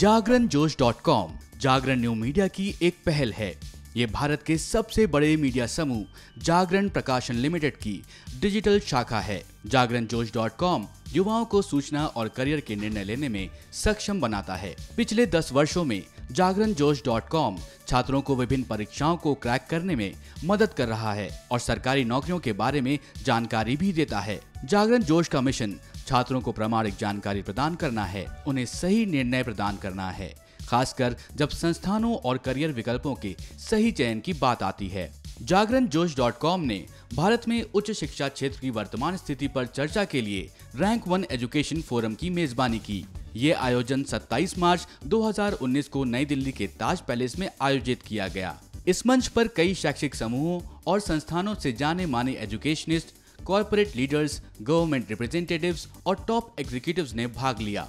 जागरणजोश.com जागरण new media की एक पहल है। ये भारत के सबसे बड़े मीडिया समूह जागरण प्रकाशन लिमिटेड की डिजिटल शाखा है। जागरणजोश.com युवाओं को सूचना और करियर के निर्णय लेने में सक्षम बनाता है। पिछले 10 वर्षों में जागरणजोश.com छात्रों को विभिन्न परीक्षाओं को क्रैक करने में मदद कर रहा है और सरकारी नौकरियों के बारे में जानकारी भी देता है। जागरण जोश का मिशन छात्रों को प्रामाणिक जानकारी प्रदान करना है, उन्हें सही निर्णय प्रदान करना है, खासकर जब संस्थानों और करियर विकल्पों के सही चयन की बात आती है। जागरणजोश.com ने भारत में उच्च शिक्षा क्षेत्र की वर्तमान स्थिति पर चर्चा के लिए रैंक 1 एजुकेशन फोरम की मेजबानी की। ये आयोजन 27 मार्च 2019 को नई दिल्ली के ताज पैलेस में आयोजित किया गया। इस मंच पर कई शैक्षिक समूहों और संस्थानों से जाने माने educationist, corporate leaders, government representatives और टॉप एग्जीक्यूटिव्स ने भाग लिया।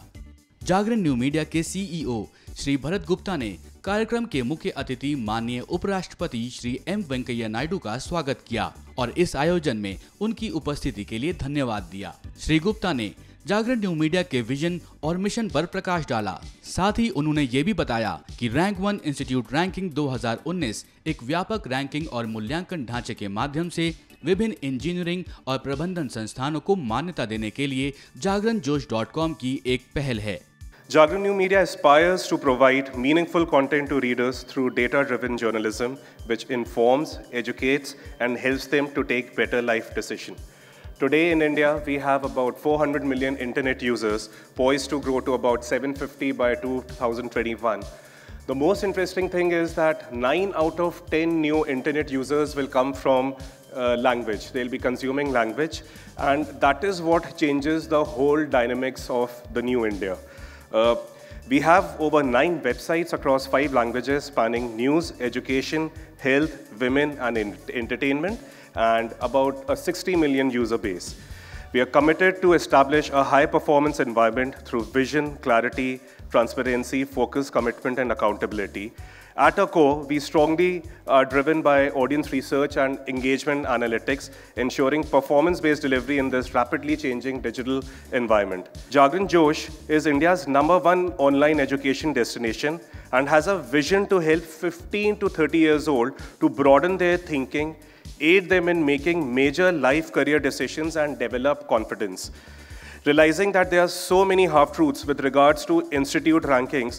जागरण न्यू मीडिया के सीईओ श्री भरत गुप्ता ने कार्यक्रम के मुख्य अतिथि माननीय उपराष्ट्रपति श्री एम वेंकैया नायडू का स्वागत किया और इस आयोजन में उनकी उपस्थिति के लिए धन्यवाद दिया। श्री गुप्ता ने जागरण न्यू मीडिया के विजन और मिशन पर प्रकाश डाला। साथ ही उन्होंने ये भी बताया कि रैंक 1 इंस्टीट्यूट रैंकिंग 2019 एक व्यापक रैंकिंग और मूल्यांकन ढांचे के माध्यम से विभिन्न इंजीनियरिंग और प्रबंधन संस्थानों को मान्यता देने के लिए जागरणजोश.com की एक पहल है। Jagrana New Media aspires to provide meaningful content to readers through data-driven journalism, which informs, educates, and helps them to take better life decisions. Today in India, we have about 400 million internet users, poised to grow to about 750 by 2021. The most interesting thing is that 9 out of 10 new internet users will come from language. They'll be consuming language, and that is what changes the whole dynamics of the new India. We have over 9 websites across 5 languages spanning news, education, health, women, and entertainment, and about a 60 million user base. We are committed to establish a high-performance environment through vision, clarity, transparency, focus, commitment, and accountability. At our core, we strongly are driven by audience research and engagement analytics, ensuring performance-based delivery in this rapidly changing digital environment. Jagran Josh is India's #1 online education destination and has a vision to help 15 to 30 years old to broaden their thinking, aid them in making major life career decisions, and develop confidence. Realizing that there are so many half-truths with regards to institute rankings,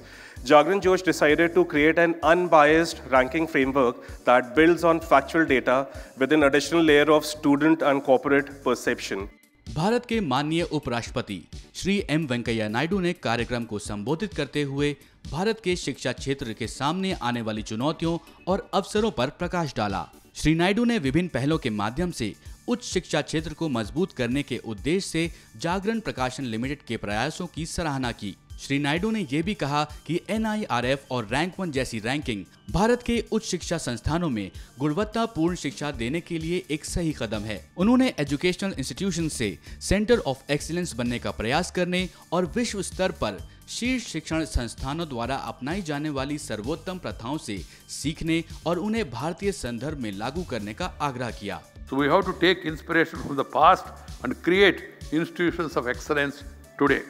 Jagran Josh decided to create an unbiased ranking framework that builds on factual data with an additional layer of student and corporate perception. Bharat के माननीय उपराष्ट्रपति Shri M Venkaiah Naidu ने कार्यक्रम को संबोधित करते हुए भारत के शिक्षा क्षेत्र के सामने आने वाली चुनौतियों और अवसरों पर प्रकाश डाला। श्री नायडू ने विभिन्न पहलों के माध्यम से उच्च शिक्षा क्षेत्र को मजबूत करने के उद्देश्य से जागरण प्रकाशन लिमिटेड के प्रयासों की सराहना की। श्री नायडू ने यह भी कहा कि NIRF और रैंक 1 जैसी रैंकिंग भारत के उच्च शिक्षा संस्थानों में गुणवत्तापूर्ण शिक्षा देने के लिए एक सही कदम है। उन्होंने एजुकेशनल इंस्टीट्यूशन से सेंटर ऑफ एक्सीलेंस बनने का प्रयास करने और विश्व स्तर पर शीर्ष शिक्षण संस्थानों द्वारा अपनाई जाने वाली सर्वोत्तम प्रथाओं से सीखने और उन्हें भारतीय संदर्भ में लागू करने का आग्रह किया। So we have to take inspiration from the past and create institutions of excellence today.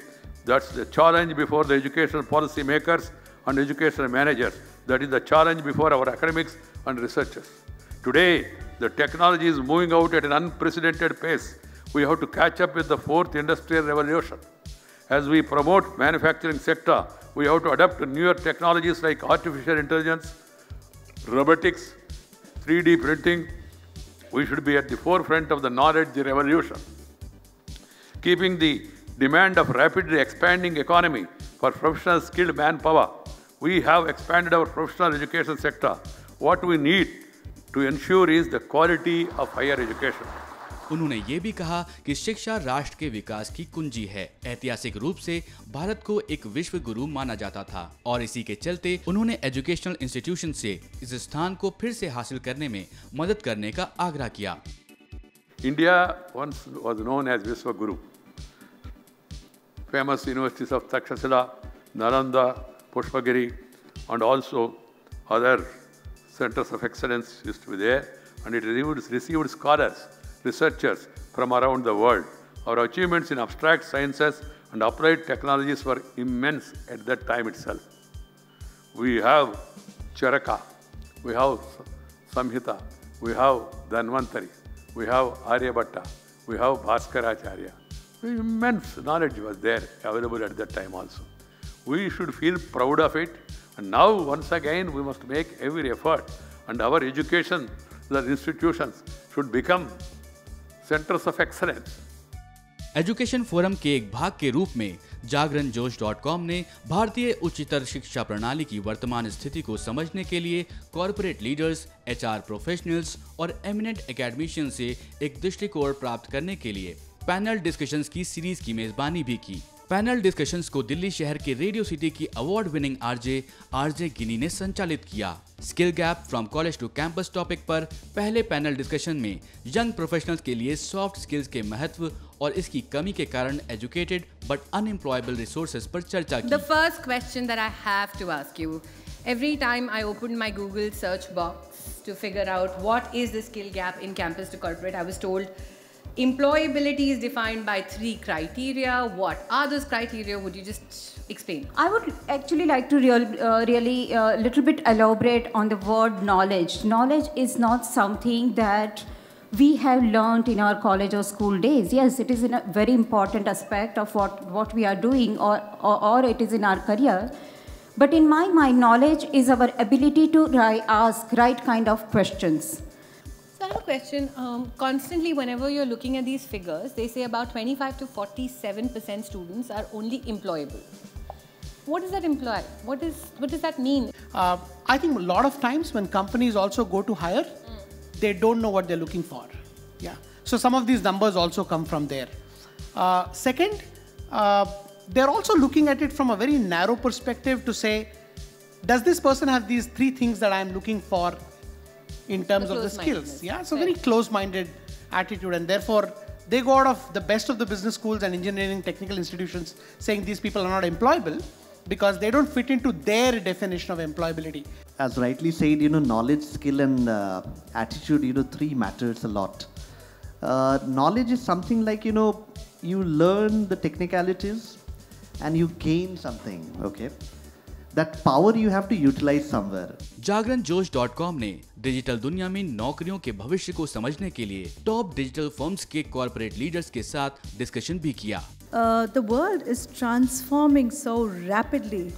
That's the challenge before the educational policy makers and educational managers. That is the challenge before our academics and researchers. Today, the technology is moving out at an unprecedented pace. We have to catch up with the 4th industrial revolution. As we promote manufacturing sector, we have to adapt to newer technologies like artificial intelligence, robotics, 3D printing. We should be at the forefront of the knowledge revolution. Keeping the demand of rapidly expanding economy for professional skilled manpower, we have expanded our professional education sector. What we need to ensure is the quality of higher education. उन्होंने ये भी कहा कि शिक्षा राष्ट्र के विकास की कुंजी है। ऐतिहासिक रूप से भारत को एक विश्व गुरु माना जाता था और इसी के चलते उन्होंने एजुकेशनल इंस्टीट्यूशन से इस स्थान को फिर से हासिल करने में मदद करने का आग्रह किया। India once was known as Vishwa Guru. Famous universities of Takshashila, Nalanda, Pushpagiri, and also other centers of excellence used to be there, and it received scholars, researchers from around the world. Our achievements in abstract sciences and applied technologies were immense at that time itself. We have Charaka, we have Samhita, we have Dhanvantari, we have Aryabhatta, we have Bhaskaracharya. Immense knowledge was there available at that time also. We should feel proud of it, and now once again we must make every effort, and our education, the institutions should become centers of excellence. Education forum के एक भाग के रूप में जागरणजोश.com ने भारतीय उच्चतर शिक्षा प्रणाली की वर्तमान स्थिति को समझने के लिए कॉर्पोरेट लीडर्स, एचआर प्रोफेशनल्स और एमिनेंट एकेडमिशियन से एक दृष्टिकोण प्राप्त करने के लिए पैनल डिस्कशंस की सीरीज की मेजबानी भी की। पैनल डिस्कशंस को दिल्ली शहर के रेडियो सिटी की अवार्ड विनिंग आरजे गिनी ने संचालित किया। Skill gap from college to campus topic पर पहले पैनल डिस्कशन में यंग प्रोफेशनल्स के लिए सॉफ्ट स्किल्स के महत्व और इसकी कमी के कारण एजुकेटेड बट अनएम्प्लॉयबल रिसोर्सेज पर चर्चा की। The first question that I have to ask you, every time I opened my Google search box to figure out what is the skill gap in campus to corporate, I was told employability is defined by 3 criteria. What are those criteria? Would you just explain? I would actually like to really little bit elaborate on the word knowledge. Knowledge is not something that we have learned in our college or school days. Yes, it is a very important aspect of what we are doing or it is in our career. But in my mind, knowledge is our ability to ask right kind of questions. So I have a question. Constantly, whenever you're looking at these figures, they say about 25 to 47% students are only employable. What does that imply? What does that mean? I think a lot of times when companies also go to hire, they don't know what they're looking for. Yeah. So some of these numbers also come from there. Second, they're also looking at it from a very narrow perspective to say, does this person have these 3 things that I'm looking for in terms of the skills? Yeah. So very close-minded attitude, and therefore they go out of the best of the business schools and engineering technical institutions saying these people are not employable because they don't fit into their definition of employability. As rightly said, knowledge, skill and attitude, 3 matters a lot. Knowledge is something like, you learn the technicalities and you gain something, okay? That power you have to utilize somewhere. जागरणजोश.com ने digital दुनिया में नौकरियों के भविष्य को समझने के लिए टॉप डिजिटल फर्म्स के कॉर्पोरेट लीडर्स के साथ डिस्कशन भी किया। The world is transforming so rapidly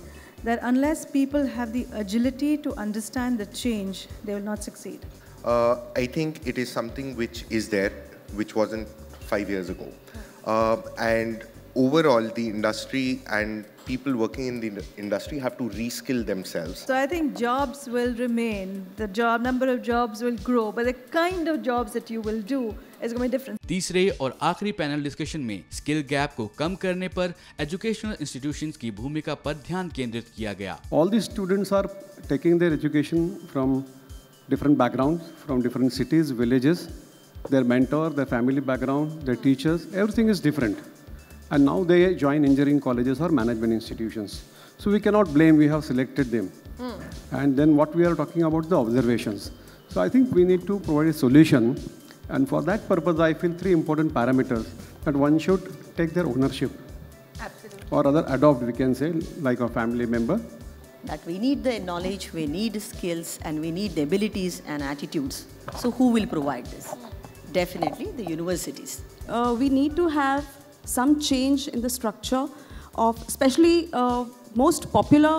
that unless people have the agility to understand the change, they will not succeed. I think it is something which is there, which wasn't 5 years ago. And overall, the industry and people working in the industry have to reskill themselves. So I think jobs will remain, the number of jobs will grow, but the kind of jobs that you will do is going to be different. तीसरे और आखिरी panel discussion में skill gap को कम करने पर educational institutions की भूमिका पर ध्यान केंद्रित किया गया। All these students are taking their education from different backgrounds, from different cities, villages. Their mentor, their family background, their teachers, everything is different. And now they join engineering colleges or management institutions. So we cannot blame, we have selected them. And then what we are talking about the observations. So I think we need to provide a solution. And for that purpose, I feel 3 important parameters that one should take their ownership. Absolutely. Or rather adopt, we can say, like a family member. That we need the knowledge, we need skills, and we need the abilities and attitudes. So who will provide this? Definitely the universities. We need to have some change in the structure of especially most popular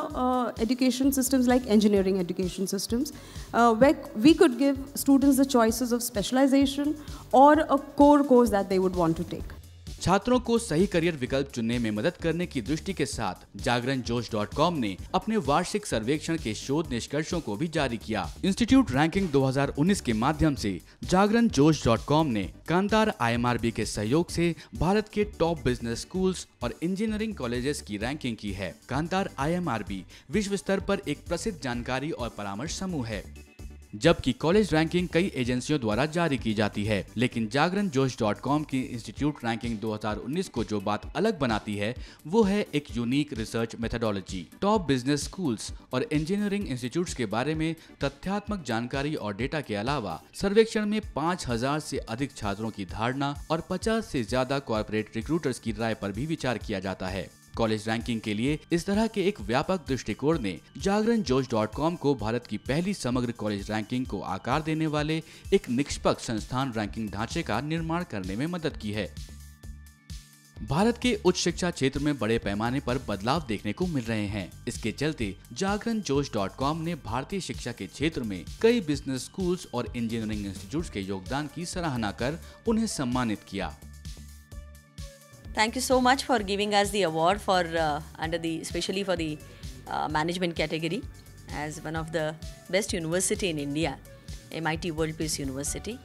education systems like engineering education systems, where we could give students the choices of specialization or a core course that they would want to take. छात्रों को सही career विकल्प चुनने में मदद करने की दृष्टि के साथ जागरणजोश.com ने अपने वार्षिक सर्वेक्षण के शोध निष्कर्षों को भी जारी किया। इंस्टीट्यूट रैंकिंग 2019 के माध्यम से जागरणजोश.com ने कांतार IMRB के सहयोग से भारत के टॉप बिजनेस स्कूल्स और इंजीनियरिंग कॉलेजेस की रैंकिंग की है। कांतार IMRB विश्व स्तर पर एक प्रसिद्ध जानकारी और परामर्श समूह है। जबकि कॉलेज रैंकिंग कई एजेंसियों द्वारा जारी की जाती है। लेकिन जागरणजोश.com की इंस्टीट्यूट रैंकिंग 2019 को जो बात अलग बनाती है वो है एक unique research methodology. Top business schools और इंजीनियरिंग इंस्टीट्यूट्स के बारे में तथ्यात्मक जानकारी और डेटा के अलावा सर्वेक्षण में 5000 से अधिक छात्रों की धारणा और 50 से ज्यादा कॉर्पोरेट रिक्रूटर्स की राय पर भी विचार किया जाता है। कॉलेज रैंकिंग के लिए इस तरह के एक व्यापक दृष्टिकोण ने जागरणजोश.com को भारत की पहली समग्र कॉलेज रैंकिंग को आकार देने वाले एक निष्पक्ष संस्थान रैंकिंग ढांचे का निर्माण करने में मदद की है। भारत के उच्च शिक्षा क्षेत्र में बड़े पैमाने पर बदलाव देखने को मिल रहे हैं। इसके चलते जागरणजोश.com ने भारतीय शिक्षा के क्षेत्र में कई बिजनेस स्कूल्स और इंजीनियरिंग इंस्टीट्यूट्स के योगदान की सराहना कर उन्हें सम्मानित किया। Thank you so much for giving us the award for especially for the management category as one of the best university in India, MIT World Peace University.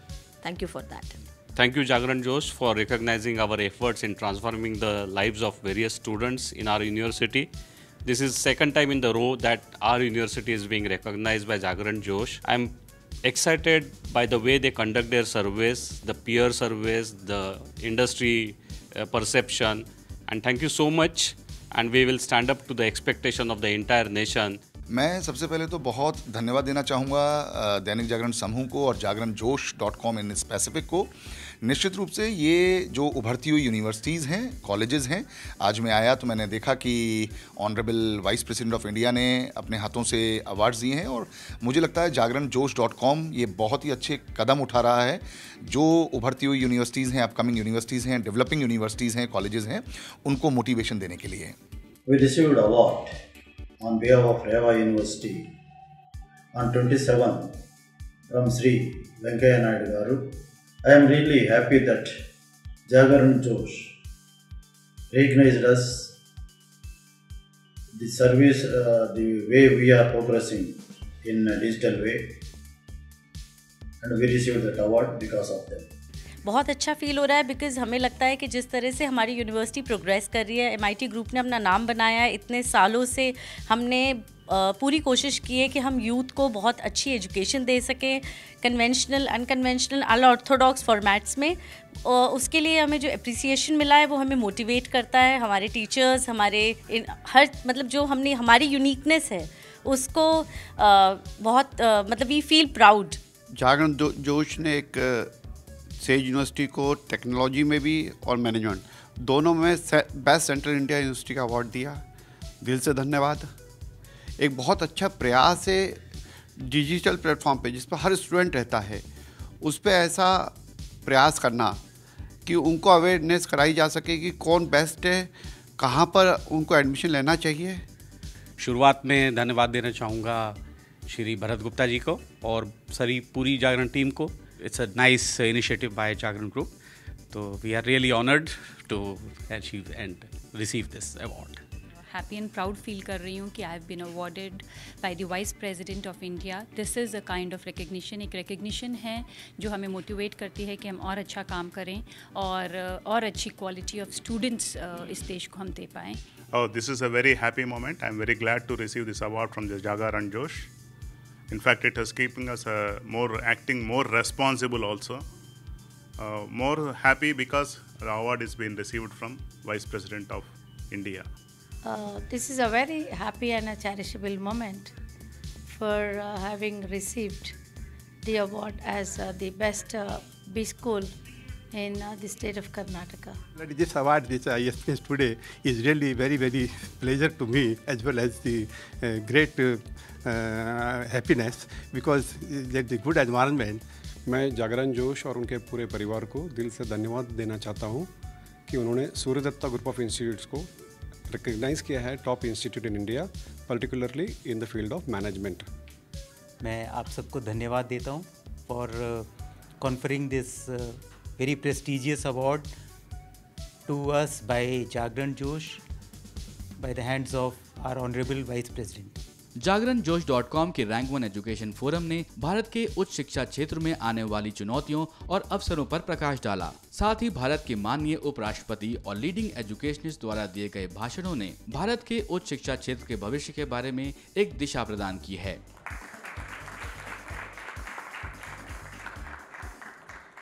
Thank you for that. Thank you Jagran Josh for recognizing our efforts in transforming the lives of various students in our university. This is second time in the row that our university is being recognized by Jagran Josh. I'm excited by the way they conduct their surveys, the peer surveys, the industry perception, and thank you so much, and we will stand up to the expectation of the entire nation. मैं सबसे पहले तो बहुत धन्यवाद देना चाहूँगा दैनिक जागरण समूह को और जागरणजोश.com इन स्पेसिफिक को। निश्चित रूप से ये जो उभरती हुई यूनिवर्सिटीज़ हैं, कॉलेजेस हैं, आज मैं आया तो मैंने देखा कि honourable vice president of India ने अपने हाथों से अवार्ड्स दिए हैं और मुझे लगता है जागरणजोश.com ये बहुत ही अच्छे कदम उठा रहा है। जो उभरती हुई यूनिवर्सिटीज़ हैं, अपकमिंग यूनिवर्सिटीज़ हैं, डेवलपिंग यूनिवर्सिटीज़ हैं, कॉलेजेस हैं, उनको मोटिवेशन देने के लिए। We received award on behalf of Reva University on 27 from Sri Venkaya Naidu Garu. I am really happy that Jagaran Josh recognized us, the service, the way we are progressing in a digital way, and we received that award because of them. बहुत अच्छा feel हो रहा है because हमें लगता है कि जिस तरह से हमारी यूनिवर्सिटी प्रोग्रेस कर रही है, MIT ग्रुप ने अपना नाम बनाया है, इतने सालों से हमने पूरी कोशिश की है कि हम यूथ को बहुत अच्छी एजुकेशन दे सकें, कन्वेंशनल, अनकन्वेंशनल, अनऑर्थोडॉक्स फॉर्मेट्स में। उसके लिए हमें जो अप्रिसिएशन मिला है वो हमें मोटिवेट करता है। हमारे टीचर्स, हमारे हर मतलब जो हमने हमारी यूनिकनेस है उसको बहुत मतलब वी फील प्राउड। जागरण जोश ने एक सेज यूनिवर्सिटी को टेक्नोलॉजी में भी और मैनेजमेंट दोनों में बेस्ट सेंट्रल इंडिया यूनिवर्सिटी का अवार्ड दिया। दिल से धन्यवाद। एक बहुत अच्छा प्रयास है डिजिटल प्लेटफॉर्म पे जिस पर हर स्टूडेंट रहता है, उस पर ऐसा प्रयास करना कि उनको अवेयरनेस कराई जा सके कि कौन बेस्ट है, कहाँ पर उनको एडमिशन लेना चाहिए। शुरुआत में धन्यवाद देना चाहूँगा श्री भरत गुप्ता जी को और सारी पूरी जागरण टीम को। It's a nice initiative by Jagran Group. So we are really honored to achieve and receive this award. Happy and proud feel कर रही हूँ कि I've been awarded by the Vice President of India. This is a kind of recognition. एक recognition है जो हमें motivate करती है कि हम और अच्छा काम करें और अच्छी quality of students इस देश को हम दे पाएं। Oh, this is a very happy moment. I'm very glad to receive this award from the Jagaran Josh. In fact, it is keeping us acting more responsible also. More happy because the award is being received from Vice President of India. This is a very happy and a cherishable moment for having received the award as the best B school in the state of Karnataka. This award which I experienced today is really very, very pleasure to me as well as the great happiness because there's a good environment. मैं जागरण जोश और उनके पूरे परिवार को दिल से धन्यवाद देना चाहता हूँ कि उन्होंने सूर्यदत्ता ग्रुप ऑफ इंस्टीट्यूट्स को रिकग्नाइज किया है top institute in India, particularly in the field of management. मैं आप सबको धन्यवाद देता हूँ for conferring this very prestigious award to us by Jagran Josh by the hands of our Honorable Vice President. जागरणजोश.com के रैंक 1 एजुकेशन फोरम ने भारत के उच्च शिक्षा क्षेत्र में आने वाली चुनौतियों और अवसरों पर प्रकाश डाला। साथ ही भारत के माननीय उपराष्ट्रपति और लीडिंग एजुकेशनिस्ट द्वारा दिए गए भाषणों ने भारत के उच्च शिक्षा क्षेत्र के भविष्य के बारे में एक दिशा प्रदान की है।